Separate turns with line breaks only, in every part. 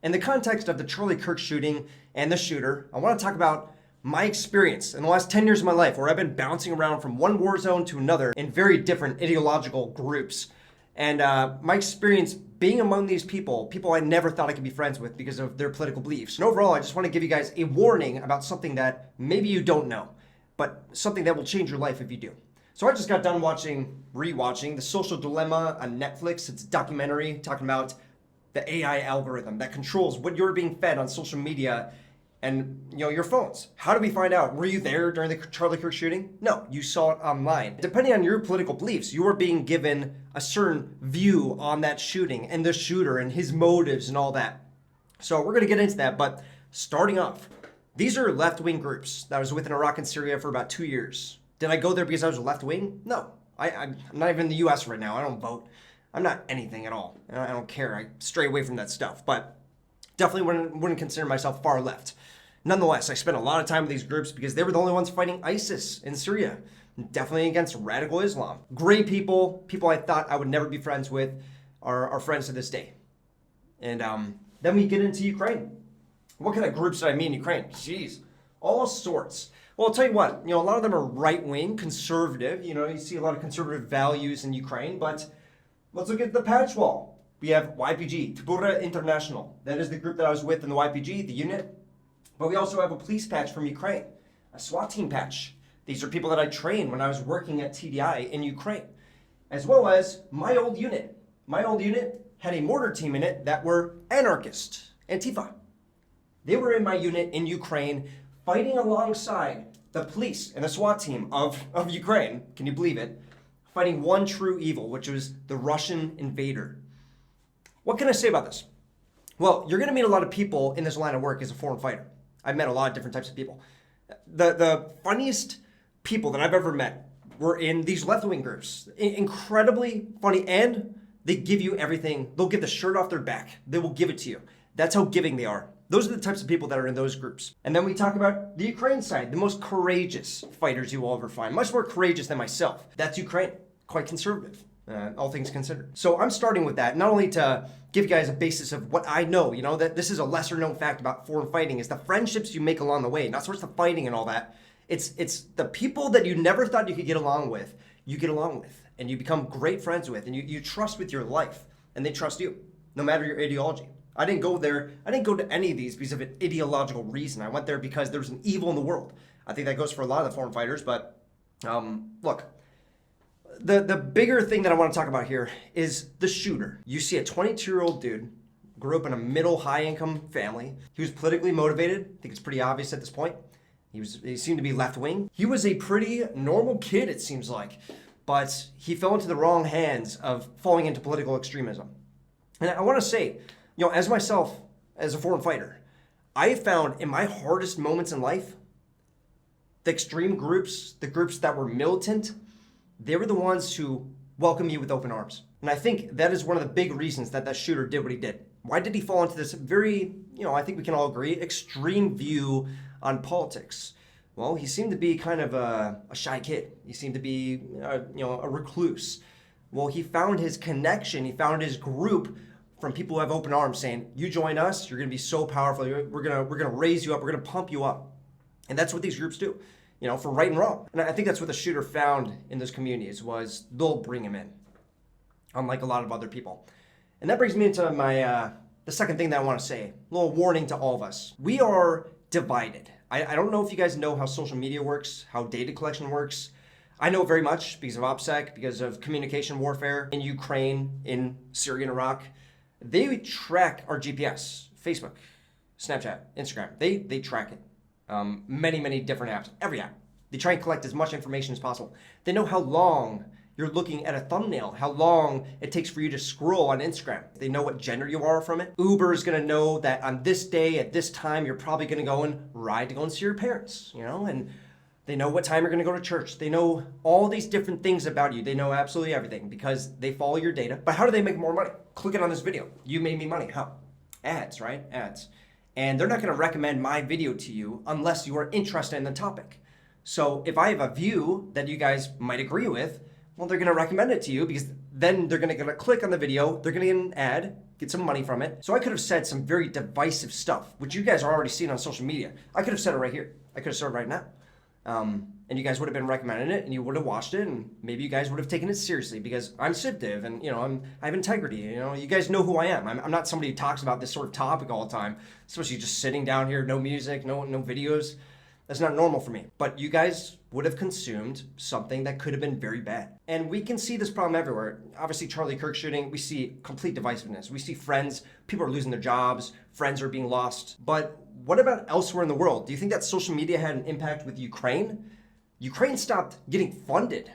In the context of the Charlie Kirk shooting and the shooter, I want to talk about my experience in the last 10 years of my life where I've been bouncing around from one war zone to another in very different ideological groups. And my experience being among these people I never thought I could be friends with because of their political beliefs. And overall, I just want to give you guys a warning about something that maybe you don't know, but something that will change your life if you do. So I just got done rewatching The Social Dilemma on Netflix. It's a documentary talking about the AI algorithm that controls what you're being fed on social media and your phones. How do we find out? Were you there during the Charlie Kirk shooting? No, you saw it online. Depending on your political beliefs, you are being given a certain view on that shooting and the shooter and his motives and all that. So we're gonna get into that, but starting off, these are left-wing groups that I was with in Iraq and Syria for about 2 years. Did I go there because I was left-wing? No, I'm not even in the US right now. I don't vote. I'm not anything at all. I don't care. I stray away from that stuff, but definitely wouldn't consider myself far left. Nonetheless, I spent a lot of time with these groups because they were the only ones fighting ISIS in Syria, definitely against radical Islam. Great people I thought I would never be friends with, are friends to this day. And then we get into Ukraine. What kind of groups did I meet in Ukraine? Jeez, all sorts. Well, I'll tell you what, a lot of them are right-wing, conservative. You see a lot of conservative values in Ukraine, but let's look at the patch wall. We have YPG, Tbura International. That is the group that I was with in the YPG, the unit. But we also have a police patch from Ukraine, a SWAT team patch. These are people that I trained when I was working at TDI in Ukraine, as well as my old unit. My old unit had a mortar team in it that were anarchists, Antifa. They were in my unit in Ukraine fighting alongside the police and the SWAT team of Ukraine, can you believe it? Fighting one true evil, which was the Russian invader. What can I say about this? Well, you're gonna meet a lot of people in this line of work as a foreign fighter. I've met a lot of different types of people. The funniest people that I've ever met were in these left-wing groups. Incredibly funny, and they give you everything. They'll give the shirt off their back. They will give it to you. That's how giving they are. Those are the types of people that are in those groups. And then we talk about the Ukraine side, the most courageous fighters you will ever find. Much more courageous than myself. That's Ukraine. Quite conservative, all things considered. So I'm starting with that, not only to give you guys a basis of what I know, that this is a lesser known fact about foreign fighting, is the friendships you make along the way, not so much the fighting and all that. It's the people that you never thought you could get along with, you get along with, and you become great friends with, and you trust with your life, and they trust you, no matter your ideology. I didn't go to any of these because of an ideological reason. I went there because there's an evil in the world. I think that goes for a lot of the foreign fighters, but look, the bigger thing that I want to talk about here is the shooter. You see a 22-year-old dude, grew up in a middle high income family. He was politically motivated. I think it's pretty obvious at this point. He seemed to be left wing. He was a pretty normal kid, it seems like, but he fell into the wrong hands of falling into political extremism. And I want to say, as myself, as a foreign fighter, I found in my hardest moments in life, the extreme groups, the groups that were militant, they were the ones who welcome you with open arms. And I think that is one of the big reasons that shooter did what he did. Why did he fall into this very, I think we can all agree, extreme view on politics? Well, he seemed to be kind of a shy kid. He seemed to be, a recluse. Well, he found his connection. He found his group from people who have open arms saying, you join us, you're going to be so powerful. We're going to raise you up. We're going to pump you up. And that's what these groups do. For right and wrong. And I think that's what the shooter found in those communities was they'll bring him in, unlike a lot of other people. And that brings me into my the second thing that I want to say, a little warning to all of us. We are divided. I don't know if you guys know how social media works, how data collection works. I know very much because of OPSEC, because of communication warfare in Ukraine, in Syria and Iraq. They track our GPS, Facebook, Snapchat, Instagram. They track it. Many different apps, every app. They try and collect as much information as possible. They know how long you're looking at a thumbnail, how long it takes for you to scroll on Instagram. They know what gender you are from it. Uber is gonna know that on this day, at this time, you're probably gonna go and ride to go and see your parents, and they know what time you're gonna go to church. They know all these different things about you. They know absolutely everything because they follow your data. But how do they make more money? Click it on this video. You made me money. How? Ads, right? Ads. And they're not going to recommend my video to you unless you are interested in the topic. So if I have a view that you guys might agree with, well, they're going to recommend it to you because then they're going to click on the video, they're going to get an ad, get some money from it. So I could have said some very divisive stuff, which you guys are already seeing on social media. I could have said it right here. I could have said it right now. And you guys would have been recommending it, and you would have watched it, and maybe you guys would have taken it seriously because I'm Sibdiv, and I have integrity. You guys know who I am. I'm not somebody who talks about this sort of topic all the time, especially just sitting down here, no music, no videos. That's not normal for me. But you guys would have consumed something that could have been very bad. And we can see this problem everywhere. Obviously, Charlie Kirk shooting, we see complete divisiveness. We see friends, people are losing their jobs, friends are being lost. But what about elsewhere in the world? Do you think that social media had an impact with Ukraine? Ukraine stopped getting funded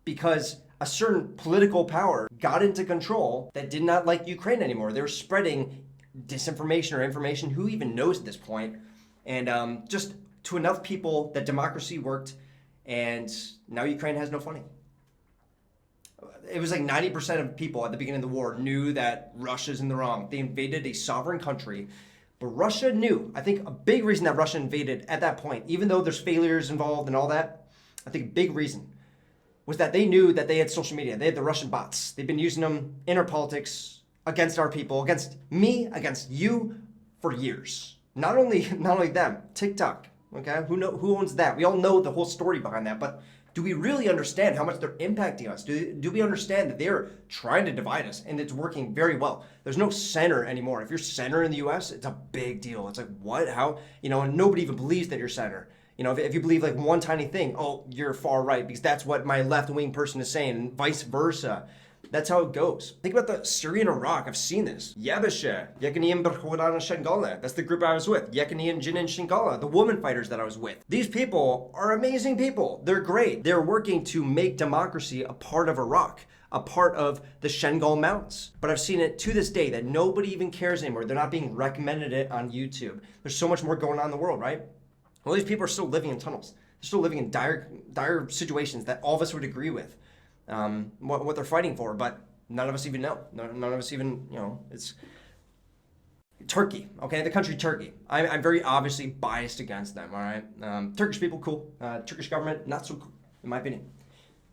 because a certain political power got into control that did not like Ukraine anymore. They were spreading disinformation or information, who even knows at this point, and just to enough people that democracy worked, and now Ukraine has no funding. It was like 90% of people at the beginning of the war knew that Russia's in the wrong. They invaded a sovereign country, but Russia knew. I think a big reason that Russia invaded at that point, even though there's failures involved and all that, I think a big reason was that they knew that they had social media. They had the Russian bots. They've been using them in our politics, against our people, against me, against you for years. Not only them, TikTok. Okay, who owns that? We all know the whole story behind that, but do we really understand how much they're impacting us? Do we understand that they're trying to divide us, and it's working very well? There's no center anymore. If you're center in the US, it's a big deal. It's like, what? How? And nobody even believes that you're center. If you believe like one tiny thing, oh, you're far right because that's what my left-wing person is saying, and vice versa. That's how it goes. Think about the Syria and Iraq. I've seen this. Yabasha, Yekanian Berhodana Shengala. That's the group I was with. Yekanian Jinin Shingala, the woman fighters that I was with. These people are amazing people. They're great. They're working to make democracy a part of Iraq, a part of the Shengal Mountains. But I've seen it to this day that nobody even cares anymore. They're not being recommended it on YouTube. There's so much more going on in the world, right? Well, these people are still living in tunnels. They're still living in dire situations that all of us would agree with. What they're fighting for, but none of us even know. None of us even, it's Turkey, okay? The country Turkey. I'm very obviously biased against them, all right? Turkish people, cool. Turkish government, not so cool, in my opinion.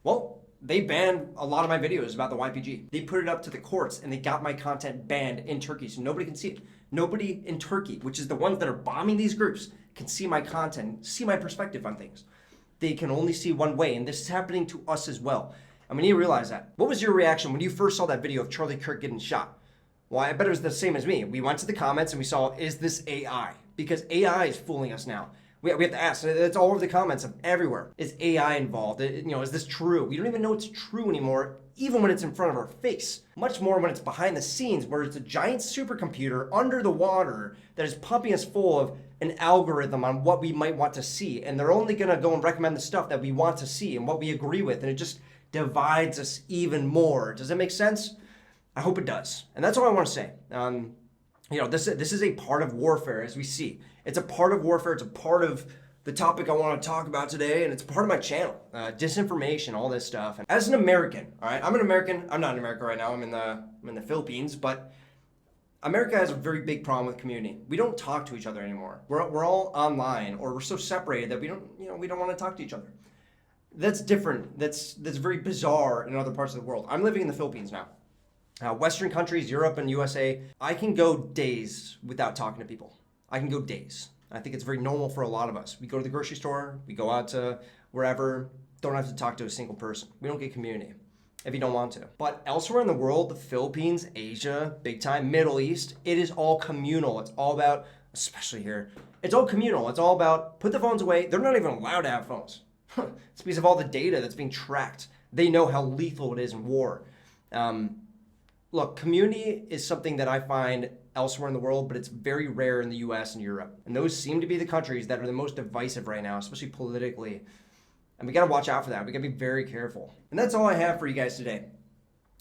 Well, they banned a lot of my videos about the YPG. They put it up to the courts, and they got my content banned in Turkey, so nobody can see it. Nobody in Turkey, which is the ones that are bombing these groups, can see my content, see my perspective on things. They can only see one way, and this is happening to us as well. I mean, you realize that. What was your reaction when you first saw that video of Charlie Kirk getting shot? Well, I bet it was the same as me. We went to the comments and we saw, is this AI? Because AI is fooling us now. We have to ask. It's all over the comments of everywhere. Is AI involved? Is this true? We don't even know it's true anymore, even when it's in front of our face. Much more when it's behind the scenes, where it's a giant supercomputer under the water that is pumping us full of an algorithm on what we might want to see. And they're only going to go and recommend the stuff that we want to see and what we agree with. And it just divides us even more. Does that make sense? I hope it does. And that's all I want to say. This is a part of warfare, as we see. It's a part of warfare. It's a part of the topic I want to talk about today, and it's part of my channel. Disinformation, all this stuff. And as an American, all right, I'm an American. I'm not in America right now. I'm in the Philippines, but America has a very big problem with community. We don't talk to each other anymore. We're all online, or we're so separated that we don't want to talk to each other. That's different. That's very bizarre in other parts of the world. I'm living in the Philippines now. Western countries, Europe and USA, I can go days without talking to people. I can go days. I think it's very normal for a lot of us. We go to the grocery store, we go out to wherever, don't have to talk to a single person. We don't get community if you don't want to. But elsewhere in the world, the Philippines, Asia, big time, Middle East, it is all communal. It's all about, especially here, it's all communal. It's all about put the phones away. They're not even allowed to have phones. It's because of all the data that's being tracked. They know how lethal it is in war. Look, community is something that I find elsewhere in the world, but it's very rare in the US and Europe. And those seem to be the countries that are the most divisive right now, especially politically. And we gotta watch out for that. We gotta be very careful. And that's all I have for you guys today.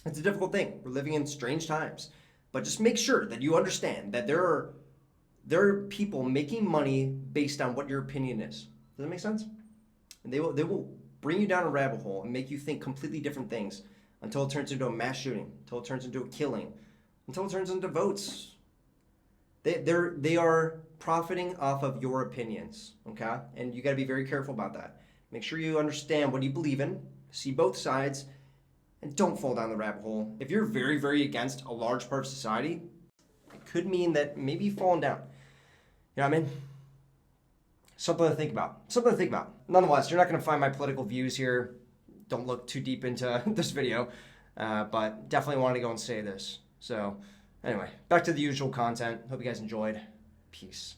It's a difficult thing. We're living in strange times. But just make sure that you understand that there are people making money based on what your opinion is. Does that make sense? And they will bring you down a rabbit hole and make you think completely different things until it turns into a mass shooting, until it turns into a killing, until it turns into votes. They are profiting off of your opinions, okay? And you got to be very careful about that. Make sure you understand what you believe in, see both sides, and don't fall down the rabbit hole. If you're very, very against a large part of society, could mean that maybe you've fallen down. You know what I mean? Something to think about. Something to think about. Nonetheless, you're not going to find my political views here. Don't look too deep into this video, but definitely wanted to go and say this. So anyway, back to the usual content. Hope you guys enjoyed. Peace.